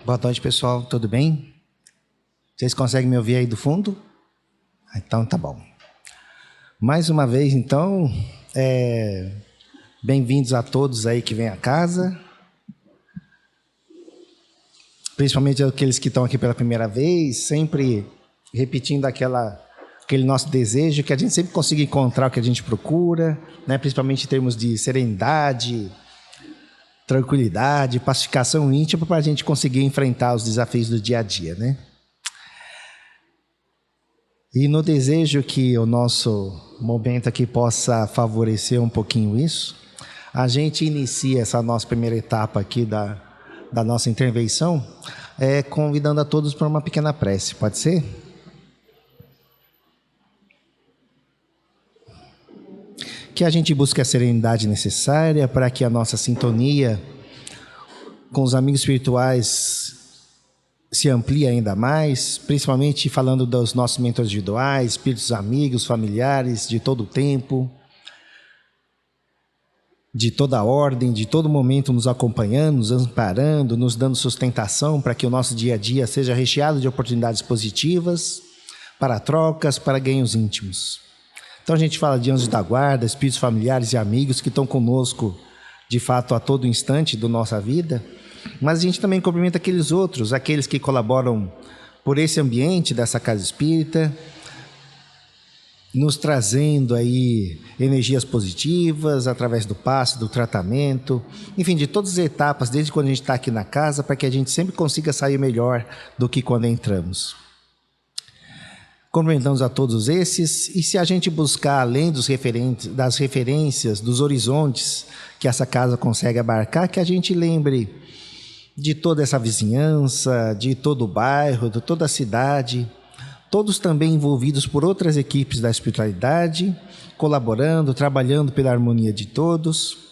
Boa noite, pessoal. Tudo bem? Vocês conseguem me ouvir aí do fundo? Então, tá bom. Mais uma vez, então, bem-vindos a todos aí que vêm à casa. Principalmente aqueles que estão aqui pela primeira vez, sempre repetindo aquele nosso desejo, que a gente sempre consiga encontrar o que a gente procura, né? Principalmente em termos de serenidade, tranquilidade, pacificação íntima, para a gente conseguir enfrentar os desafios do dia a dia, né? E no desejo que o nosso momento aqui possa favorecer um pouquinho isso, a gente inicia essa nossa primeira etapa aqui da nossa intervenção, convidando a todos para uma pequena prece, pode ser? Que a gente busque a serenidade necessária para que a nossa sintonia com os amigos espirituais se amplie ainda mais, principalmente falando dos nossos mentores individuais, espíritos amigos, familiares, de todo o tempo, de toda a ordem, de todo momento nos acompanhando, nos amparando, nos dando sustentação para que o nosso dia a dia seja recheado de oportunidades positivas, para trocas, para ganhos íntimos. Então a gente fala de anjos da guarda, espíritos familiares e amigos que estão conosco, de fato, a todo instante da nossa vida, mas a gente também cumprimenta aqueles outros, aqueles que colaboram por esse ambiente dessa casa espírita, nos trazendo aí energias positivas através do passe, do tratamento, enfim, de todas as etapas, desde quando a gente está aqui na casa, para que a gente sempre consiga sair melhor do que quando entramos. Cumprimentamos a todos esses, e se a gente buscar além das referências, dos horizontes que essa casa consegue abarcar, que a gente lembre de toda essa vizinhança, de todo o bairro, de toda a cidade, todos também envolvidos por outras equipes da espiritualidade, colaborando, trabalhando pela harmonia de todos,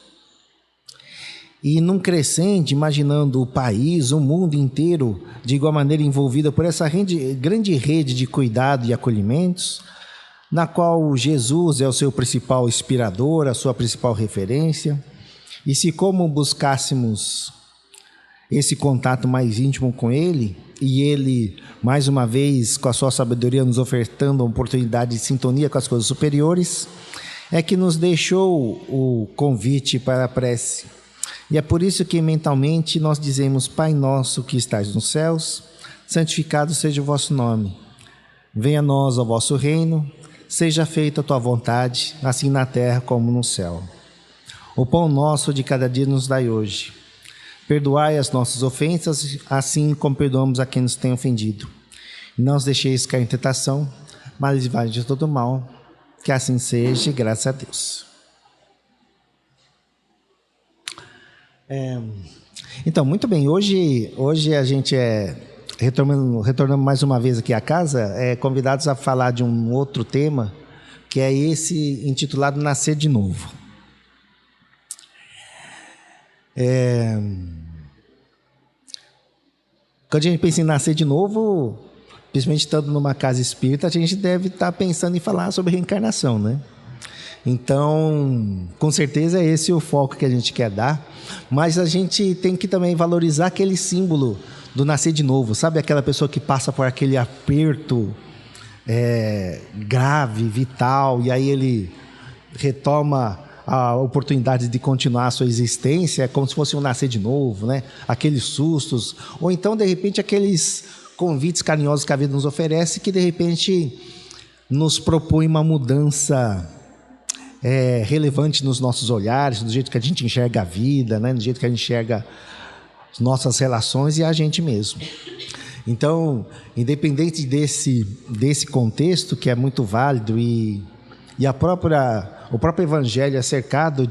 e num crescente, imaginando o país, o mundo inteiro, de igual maneira envolvida por essa grande rede de cuidado e acolhimentos, na qual Jesus é o seu principal inspirador, a sua principal referência, e se como buscássemos esse contato mais íntimo com Ele, e Ele, mais uma vez, com a sua sabedoria, nos ofertando a oportunidade de sintonia com as coisas superiores, é que nos deixou o convite para a prece. E é por isso que mentalmente nós dizemos: Pai nosso que estais nos céus, santificado seja o vosso nome. Venha a nós o vosso reino, seja feita a tua vontade, assim na terra como no céu. O pão nosso de cada dia nos dai hoje. Perdoai as nossas ofensas, assim como perdoamos a quem nos tem ofendido. Não os deixeis cair em tentação, mas livrai de todo mal. Que assim seja, graças a Deus. Então, muito bem, hoje a gente retornando mais uma vez aqui à casa, convidados a falar de um outro tema, que é esse intitulado Nascer de Novo. Quando a gente pensa em nascer de novo, principalmente estando numa casa espírita, a gente deve estar pensando em falar sobre reencarnação, né? Então, com certeza é esse o foco que a gente quer dar, mas a gente tem que também valorizar aquele símbolo do nascer de novo, sabe? Aquela pessoa que passa por aquele aperto grave, vital, e aí ele retoma a oportunidade de continuar a sua existência, como se fosse um nascer de novo, né? Aqueles sustos, ou então, de repente, aqueles convites carinhosos que a vida nos oferece, que de repente nos propõe uma mudança relevante nos nossos olhares, do jeito que a gente enxerga a vida, né? Do jeito que a gente enxerga as nossas relações e a gente mesmo. Então, independente desse contexto, que é muito válido, e o próprio Evangelho é cercado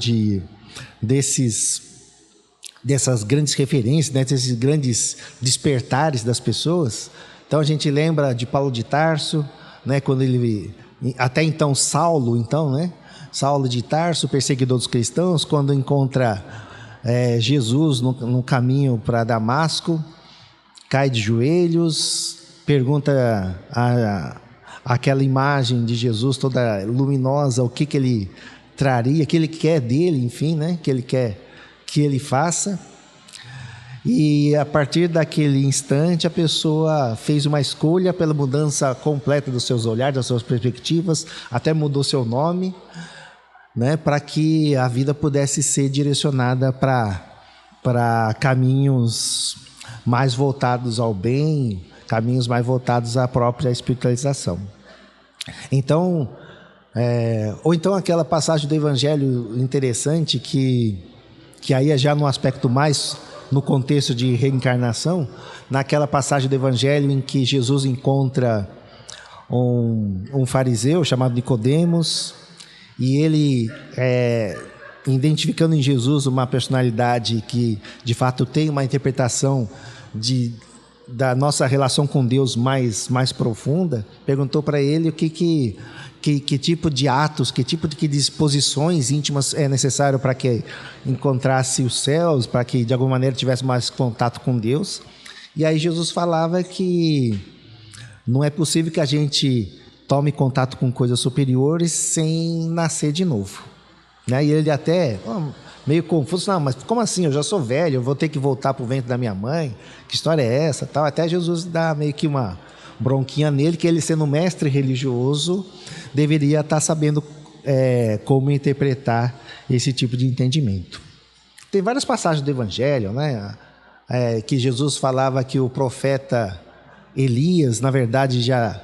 dessas grandes referências, né? Desses grandes despertares das pessoas. Então, a gente lembra de Paulo de Tarso, né? Quando ele, até então Saulo, né? Saulo de Tarso, perseguidor dos cristãos, quando encontra Jesus no caminho para Damasco, cai de joelhos, pergunta aquela imagem de Jesus toda luminosa, o que ele traria, o que ele quer dele, enfim, né? Que ele quer que ele faça. E a partir daquele instante a pessoa fez uma escolha pela mudança completa dos seus olhares, das suas perspectivas, até mudou seu nome, né, para que a vida pudesse ser direcionada para caminhos mais voltados ao bem, caminhos mais voltados à própria espiritualização. Então, ou então aquela passagem do Evangelho interessante que aí é já no aspecto mais no contexto de reencarnação, naquela passagem do Evangelho em que Jesus encontra um fariseu chamado Nicodemos, e ele, identificando em Jesus uma personalidade que de fato tem uma interpretação da nossa relação com Deus mais profunda, perguntou para ele o que tipo de atos, que tipo de disposições íntimas é necessário para que encontrasse os céus, para que de alguma maneira tivesse mais contato com Deus. E aí Jesus falava que não é possível que a gente tome contato com coisas superiores sem nascer de novo, né? E ele até meio confuso, não, mas como assim? Eu já sou velho, eu vou ter que voltar para o ventre da minha mãe? Que história é essa? Tal. Até Jesus dá meio que uma bronquinha nele, que ele, sendo mestre religioso, deveria estar sabendo como interpretar esse tipo de entendimento. Tem várias passagens do Evangelho, né, que Jesus falava que o profeta Elias, na verdade, já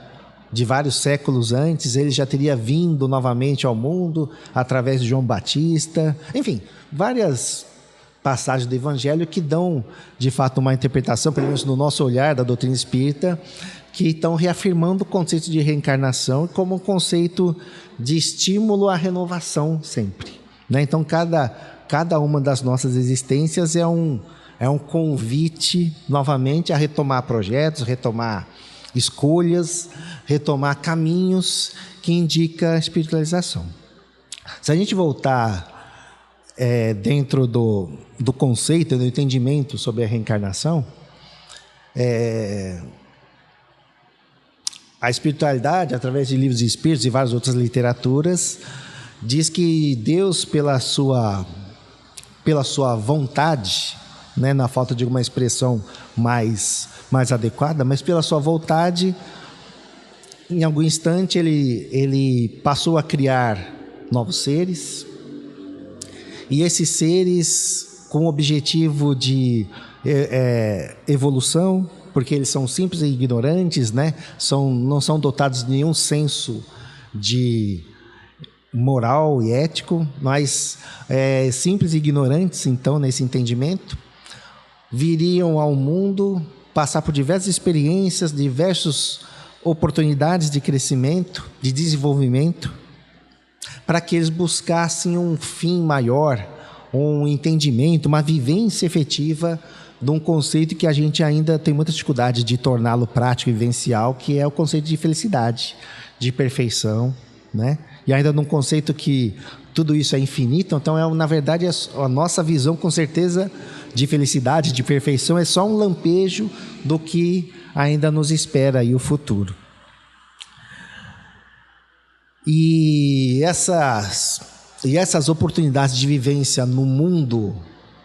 de vários séculos antes, ele já teria vindo novamente ao mundo através de João Batista. Enfim, várias passagens do Evangelho que dão, de fato, uma interpretação, pelo menos no nosso olhar da doutrina espírita, que estão reafirmando o conceito de reencarnação como um conceito de estímulo à renovação sempre, né? Então, cada uma das nossas existências é um convite, novamente, a retomar projetos, retomar escolhas, retomar caminhos que indica a espiritualização. Se a gente voltar dentro do conceito, do entendimento sobre a reencarnação, a espiritualidade, através de livros de espíritos e várias outras literaturas, diz que Deus, pela sua vontade, né, na falta de uma expressão mais adequada, mas pela sua vontade, em algum instante ele passou a criar novos seres, e esses seres com o objetivo de evolução, porque eles são simples e ignorantes, né? Não são dotados de nenhum senso de moral e ético, mas simples e ignorantes, então, nesse entendimento, viriam ao mundo passar por diversas experiências, diversas oportunidades de crescimento, de desenvolvimento, para que eles buscassem um fim maior, um entendimento, uma vivência efetiva de um conceito que a gente ainda tem muita dificuldade de torná-lo prático e vivencial, que é o conceito de felicidade, de perfeição, né? E ainda num conceito que tudo isso é infinito, então na verdade a nossa visão, com certeza, de felicidade, de perfeição, é só um lampejo do que ainda nos espera aí o futuro. E essas oportunidades de vivência no mundo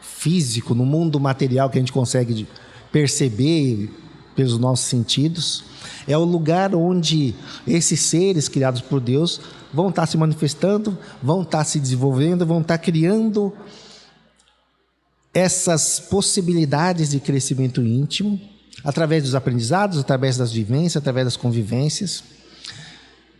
físico, no mundo material que a gente consegue perceber pelos nossos sentidos, é o lugar onde esses seres criados por Deus vão estar se manifestando, vão estar se desenvolvendo, vão estar criando essas possibilidades de crescimento íntimo, através dos aprendizados, através das vivências, através das convivências.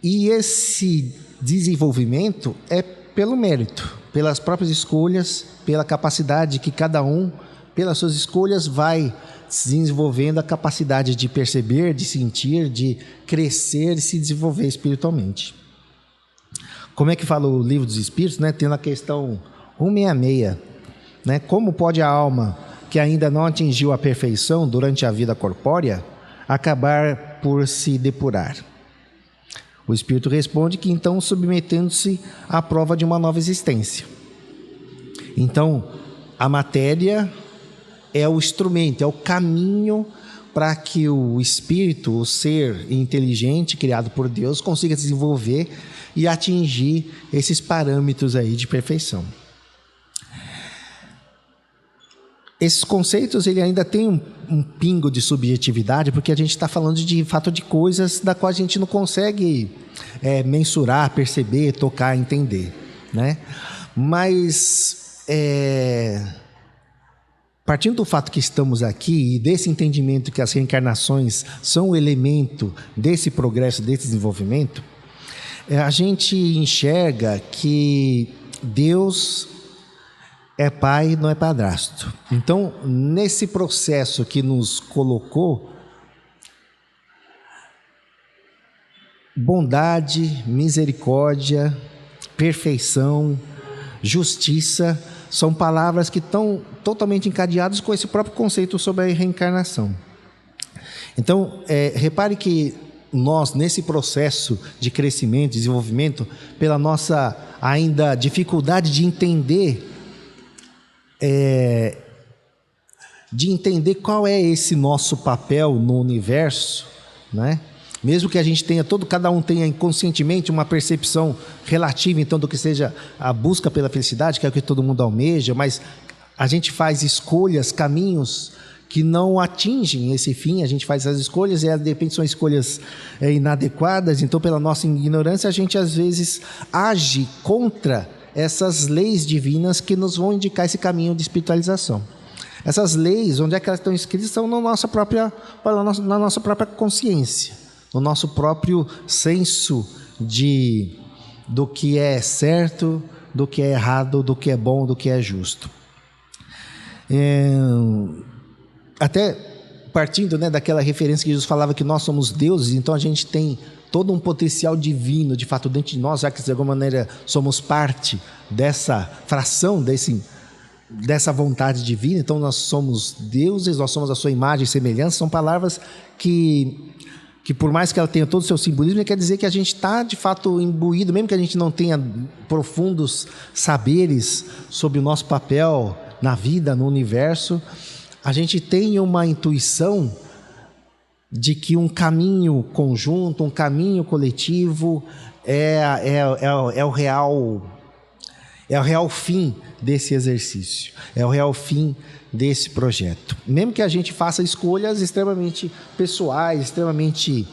E esse desenvolvimento é pelo mérito, pelas próprias escolhas, pela capacidade que cada um, pelas suas escolhas, vai desenvolvendo a capacidade de perceber, de sentir, de crescer e se desenvolver espiritualmente. Como é que fala o Livro dos Espíritos, né? Tem na questão 166, né? Como pode a alma que ainda não atingiu a perfeição durante a vida corpórea acabar por se depurar? O Espírito responde que então submetendo-se à prova de uma nova existência. Então, a matéria é o instrumento, é o caminho para que o Espírito, o ser inteligente criado por Deus, consiga desenvolver e atingir esses parâmetros aí de perfeição. esses conceitos ele ainda tem um pingo de subjetividade, porque a gente está falando de fato de coisas da qual a gente não consegue mensurar, perceber, tocar, entender, né? Mas partindo do fato que estamos aqui e desse entendimento que as reencarnações são o elemento desse progresso, desse desenvolvimento, a gente enxerga que Deus é pai, não é padrasto. Então, nesse processo que nos colocou, bondade, misericórdia, perfeição, justiça, são palavras que estão totalmente encadeadas com esse próprio conceito sobre a reencarnação. Então, repare que nós, nesse processo de crescimento, desenvolvimento, pela nossa ainda dificuldade de entender qual é esse nosso papel no universo, né? Mesmo que a gente tenha, cada um tenha inconscientemente uma percepção relativa, então, do que seja a busca pela felicidade, que é o que todo mundo almeja, mas a gente faz escolhas, caminhos que não atingem esse fim, a gente faz as escolhas e, de repente, são escolhas inadequadas, então, pela nossa ignorância, a gente, às vezes, age contra essas leis divinas que nos vão indicar esse caminho de espiritualização. Essas leis, onde é que elas estão escritas? Estão na nossa própria consciência, no nosso próprio senso do que é certo, do que é errado, do que é bom, do que é justo. Até partindo, né, daquela referência que Jesus falava que nós somos deuses, então a gente tem todo um potencial divino, de fato, dentro de nós, já que de alguma maneira somos parte dessa fração, dessa vontade divina, então nós somos deuses, nós somos a sua imagem e semelhança, são palavras que por mais que ela tenha todo o seu simbolismo, quer dizer que a gente está, de fato, imbuído, mesmo que a gente não tenha profundos saberes sobre o nosso papel na vida, no universo, a gente tem uma intuição de que um caminho conjunto, um caminho coletivo é o real fim desse exercício, é o real fim desse projeto. Mesmo que a gente faça escolhas extremamente pessoais, extremamente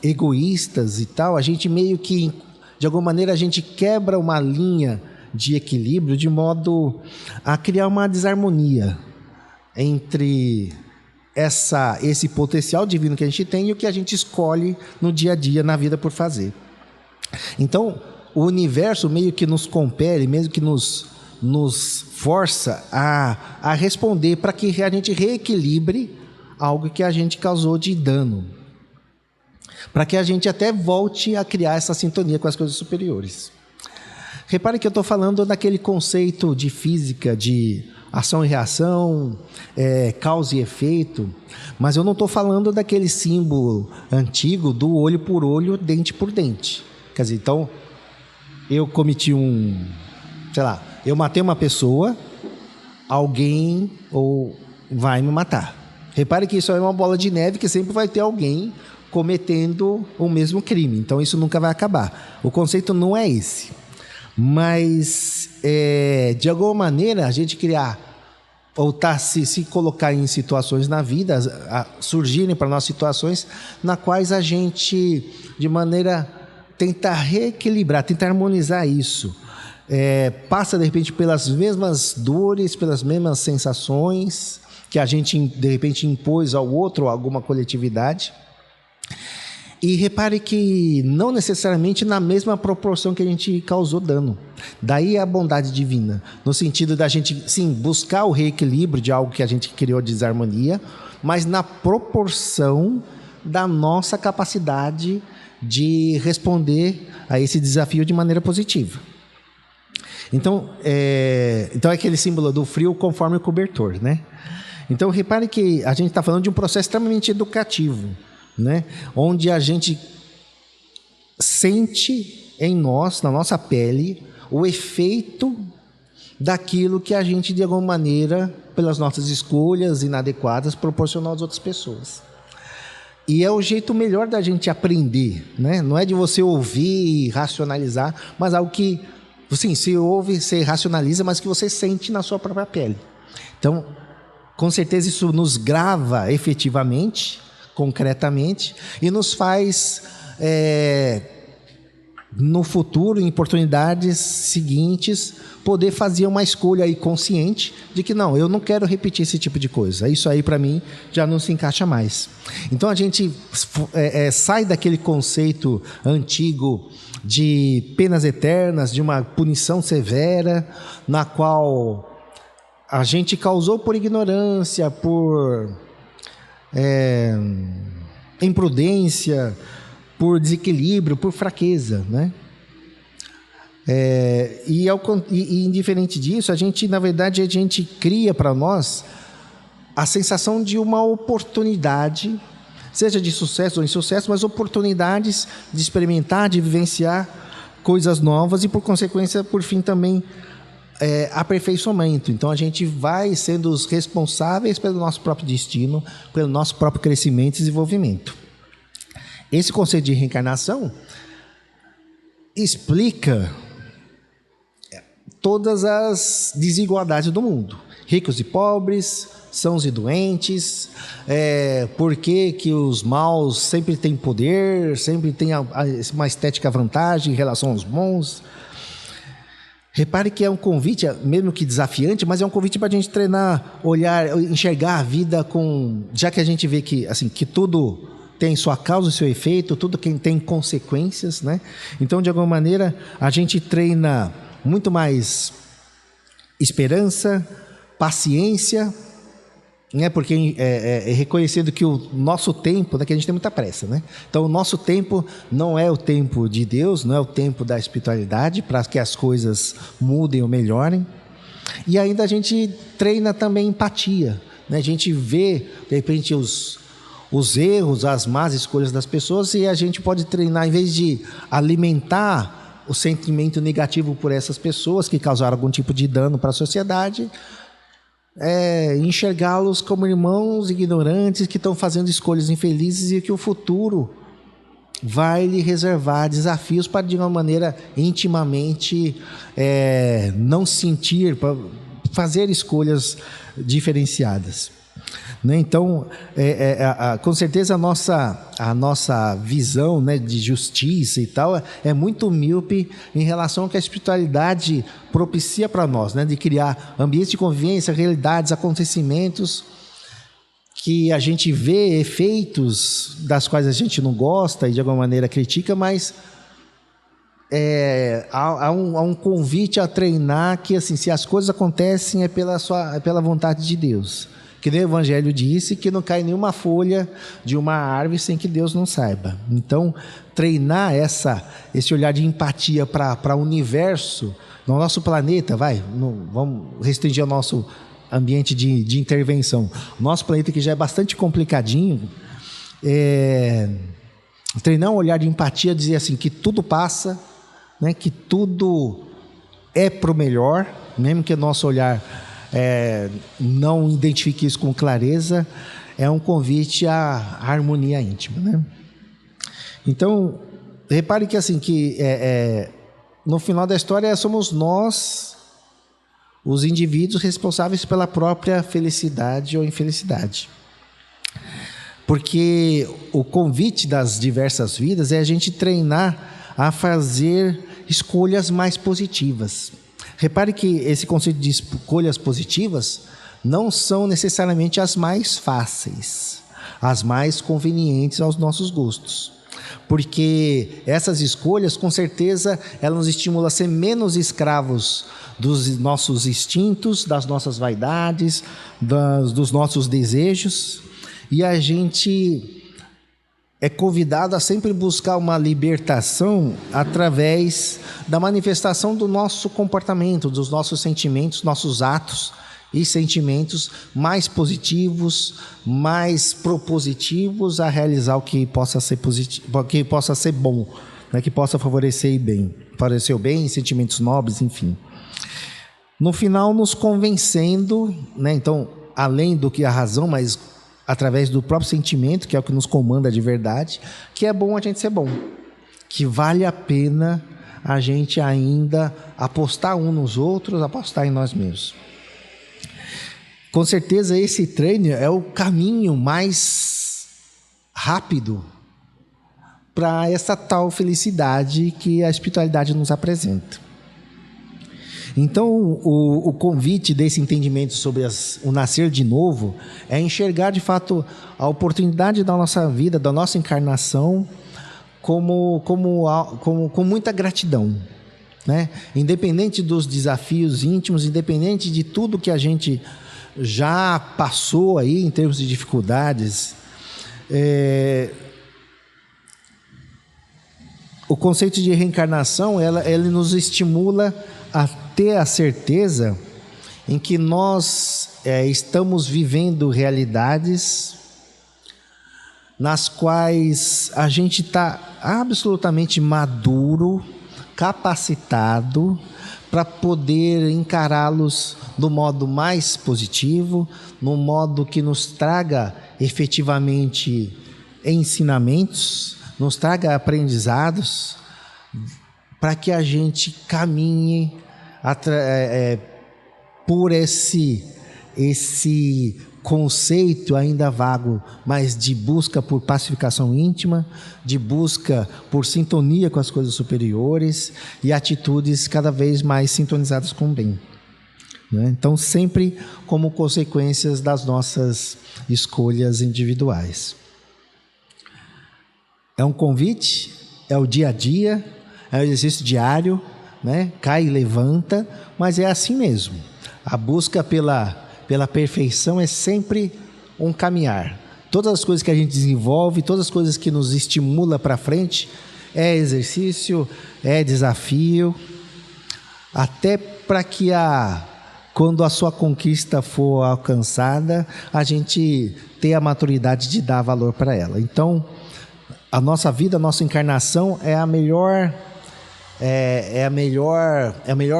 egoístas e tal, a gente meio que, de alguma maneira, a gente quebra uma linha de equilíbrio de modo a criar uma desarmonia entre esse potencial divino que a gente tem e o que a gente escolhe no dia a dia, na vida, por fazer. Então, o universo meio que nos compele, mesmo que nos força a responder para que a gente reequilibre algo que a gente causou de dano, para que a gente até volte a criar essa sintonia com as coisas superiores. Repare que eu estou falando daquele conceito de física, de ação e reação, causa e efeito, mas eu não estou falando daquele símbolo antigo do olho por olho, dente por dente. Quer dizer, então, eu cometi eu matei uma pessoa, alguém vai me matar. Repare que isso é uma bola de neve, que sempre vai ter alguém cometendo o mesmo crime, então isso nunca vai acabar. O conceito não é esse. Mas, de alguma maneira, a gente criar ou se colocar em situações na vida, surgirem para nós situações na quais a gente, de maneira, tentar reequilibrar, tentar harmonizar isso. Passa, de repente, pelas mesmas dores, pelas mesmas sensações que a gente, de repente, impôs ao outro, a alguma coletividade. E repare que não necessariamente na mesma proporção que a gente causou dano. Daí a bondade divina, no sentido da gente, sim, buscar o reequilíbrio de algo que a gente criou de desarmonia, mas na proporção da nossa capacidade de responder a esse desafio de maneira positiva. Então é aquele símbolo do frio conforme o cobertor, né? Então repare que a gente está falando de um processo extremamente educativo, né? Onde a gente sente em nós, na nossa pele, o efeito daquilo que a gente, de alguma maneira, pelas nossas escolhas inadequadas, proporcionou às outras pessoas. E é o jeito melhor da gente aprender, né? Não é de você ouvir e racionalizar, mas algo que, sim, você ouve, você racionaliza, mas que você sente na sua própria pele. Então, com certeza isso nos grava efetivamente, concretamente, e nos faz, no futuro, em oportunidades seguintes, poder fazer uma escolha aí consciente de que não, eu não quero repetir esse tipo de coisa. Isso aí para mim já não se encaixa mais. Então a gente sai daquele conceito antigo de penas eternas, de uma punição severa, na qual a gente causou por ignorância, por imprudência, por desequilíbrio, por fraqueza, né? E indiferente disso, na verdade, a gente cria para nós a sensação de uma oportunidade, seja de sucesso ou insucesso, mas oportunidades de experimentar, de vivenciar coisas novas e, por consequência, por fim, também aperfeiçoamento. Então, a gente vai sendo os responsáveis pelo nosso próprio destino, pelo nosso próprio crescimento e desenvolvimento. Esse conceito de reencarnação explica todas as desigualdades do mundo. Ricos e pobres, sãos e doentes, por que os maus sempre têm poder, sempre têm uma estética vantagem em relação aos bons. Repare que é um convite, mesmo que desafiante, mas é um convite para a gente treinar, olhar, enxergar a vida já que a gente vê que, assim, que tudo tem sua causa e seu efeito, tudo tem consequências, né? Então, de alguma maneira, a gente treina muito mais esperança, paciência, né? Porque reconhecendo que o nosso tempo, né? Que a gente tem muita pressa, né? Então, o nosso tempo não é o tempo de Deus, não é o tempo da espiritualidade, para que as coisas mudem ou melhorem. E ainda a gente treina também empatia, né? A gente vê, de repente, os erros, as más escolhas das pessoas, e a gente pode treinar, em vez de alimentar o sentimento negativo por essas pessoas que causaram algum tipo de dano para a sociedade, enxergá-los como irmãos ignorantes que estão fazendo escolhas infelizes e que o futuro vai lhe reservar desafios para, de uma maneira intimamente, não sentir, para fazer escolhas diferenciadas. Né? Então, com certeza a nossa visão, né, de justiça e tal é muito míope em relação ao que a espiritualidade propicia para nós, né, de criar ambientes de convivência, realidades, acontecimentos que a gente vê efeitos das quais a gente não gosta e de alguma maneira critica, mas há um convite a treinar que, assim, se as coisas acontecem é pela vontade de Deus. Que nem o Evangelho disse, que não cai nenhuma folha de uma árvore sem que Deus não saiba. Então, treinar esse olhar de empatia para o universo, no nosso planeta, vamos restringir o nosso ambiente de intervenção. O nosso planeta, que já é bastante complicadinho, treinar um olhar de empatia, dizer assim, que tudo passa, né, que tudo é para o melhor, mesmo que o nosso olhar não identifique isso com clareza, é um convite à harmonia íntima, né? Então, repare que, assim, no final da história somos nós, os indivíduos responsáveis pela própria felicidade ou infelicidade. Porque o convite das diversas vidas é a gente treinar a fazer escolhas mais positivas. Repare que esse conceito de escolhas positivas não são necessariamente as mais fáceis, as mais convenientes aos nossos gostos. Porque essas escolhas, com certeza, elas nos estimulam a ser menos escravos dos nossos instintos, das nossas vaidades, dos nossos desejos. E a gente é convidado a sempre buscar uma libertação através da manifestação do nosso comportamento, dos nossos sentimentos, nossos atos e sentimentos mais positivos, mais propositivos a realizar o que possa ser positivo, que possa ser bom, né? Que possa favorecer o bem, sentimentos nobres, enfim. No final, nos convencendo, né? Então, além do que a razão, mas através do próprio sentimento, que é o que nos comanda de verdade, que é bom a gente ser bom, que vale a pena a gente ainda apostar uns nos outros, apostar em nós mesmos. Com certeza esse treino é o caminho mais rápido para essa tal felicidade que a espiritualidade nos apresenta. Então, o convite desse entendimento sobre o nascer de novo é enxergar, de fato, a oportunidade da nossa vida, da nossa encarnação, com muita gratidão, né? Independente dos desafios íntimos, independente de tudo que a gente já passou aí em termos de dificuldades, o conceito de reencarnação, ele nos estimula a ter a certeza em que nós estamos vivendo realidades nas quais a gente está absolutamente maduro, capacitado para poder encará-los do modo mais positivo, no modo que nos traga efetivamente ensinamentos, nos traga aprendizados, para que a gente caminhe por esse conceito ainda vago, mas de busca por pacificação íntima, de busca por sintonia com as coisas superiores e atitudes cada vez mais sintonizadas com o bem, né? Então, sempre como consequências das nossas escolhas individuais. É um convite, é o dia a dia, é o exercício diário, né? Cai e levanta, mas é assim mesmo. A busca pela perfeição é sempre um caminhar. Todas as coisas que a gente desenvolve, todas as coisas que nos estimula para frente, é exercício, é desafio, até para que quando a sua conquista for alcançada, a gente tenha a maturidade de dar valor para ela. Então, a nossa vida, a nossa encarnação é o melhor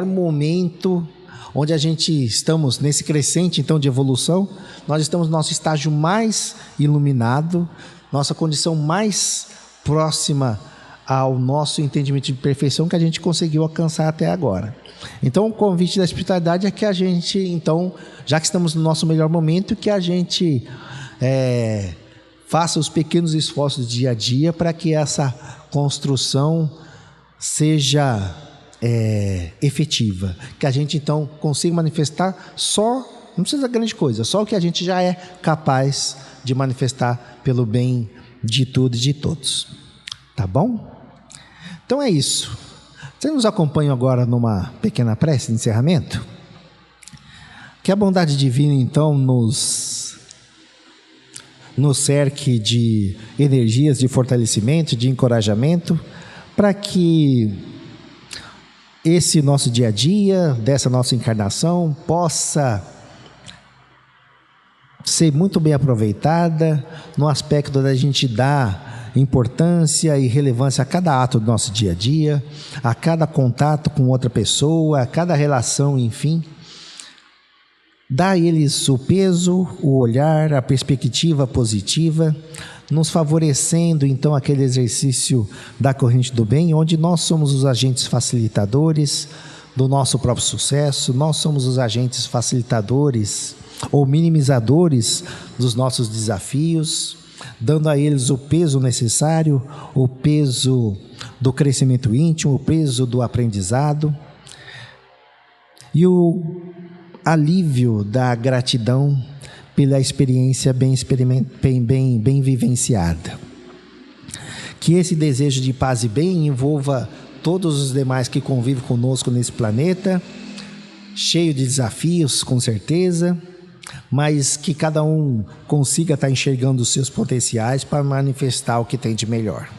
momento onde a gente estamos nesse crescente então de evolução. Nós estamos no nosso estágio mais iluminado, nossa condição mais próxima ao nosso entendimento de perfeição que a gente conseguiu alcançar até agora. Então, o convite da espiritualidade é que a gente, então, já que estamos no nosso melhor momento, que a gente faça os pequenos esforços do dia a dia para que essa construção seja efetiva, que a gente então consiga manifestar não precisa grande coisa, só o que a gente já é capaz de manifestar pelo bem de tudo e de todos. Tá bom? Então é isso. Vocês nos acompanham agora numa pequena prece de encerramento? Que a bondade divina então nos cerque de energias de fortalecimento, de encorajamento, para que esse nosso dia a dia, dessa nossa encarnação, possa ser muito bem aproveitada no aspecto da gente dar importância e relevância a cada ato do nosso dia a dia, a cada contato com outra pessoa, a cada relação, enfim. Dá a eles o peso, o olhar, a perspectiva positiva, nos favorecendo então aquele exercício da corrente do bem, onde nós somos os agentes facilitadores do nosso próprio sucesso, nós somos os agentes facilitadores ou minimizadores dos nossos desafios, dando a eles o peso necessário, o peso do crescimento íntimo, o peso do aprendizado e o alívio da gratidão pela experiência bem vivenciada. Que esse desejo de paz e bem envolva todos os demais que convivem conosco nesse planeta, cheio de desafios, com certeza, mas que cada um consiga estar enxergando os seus potenciais para manifestar o que tem de melhor.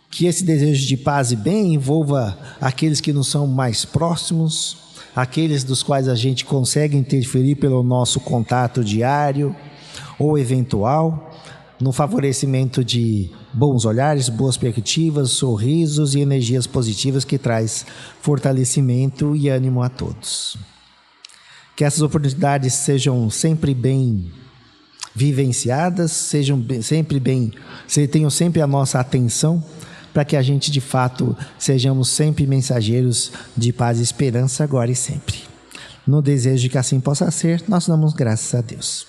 Que esse desejo de paz e bem envolva aqueles que nos são mais próximos, aqueles dos quais a gente consegue interferir pelo nosso contato diário ou eventual, no favorecimento de bons olhares, boas perspectivas, sorrisos e energias positivas que traz fortalecimento e ânimo a todos. Que essas oportunidades sejam sempre bem vivenciadas, tenham sempre a nossa atenção, para que a gente, de fato, sejamos sempre mensageiros de paz e esperança, agora e sempre. no desejo de que assim possa ser, nós damos graças a Deus.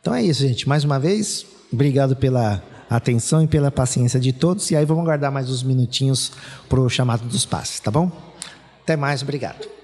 Então é isso, gente. Mais uma vez, obrigado pela atenção e pela paciência de todos. E aí vamos guardar mais uns minutinhos para o chamado dos passes, tá bom? Até mais, obrigado.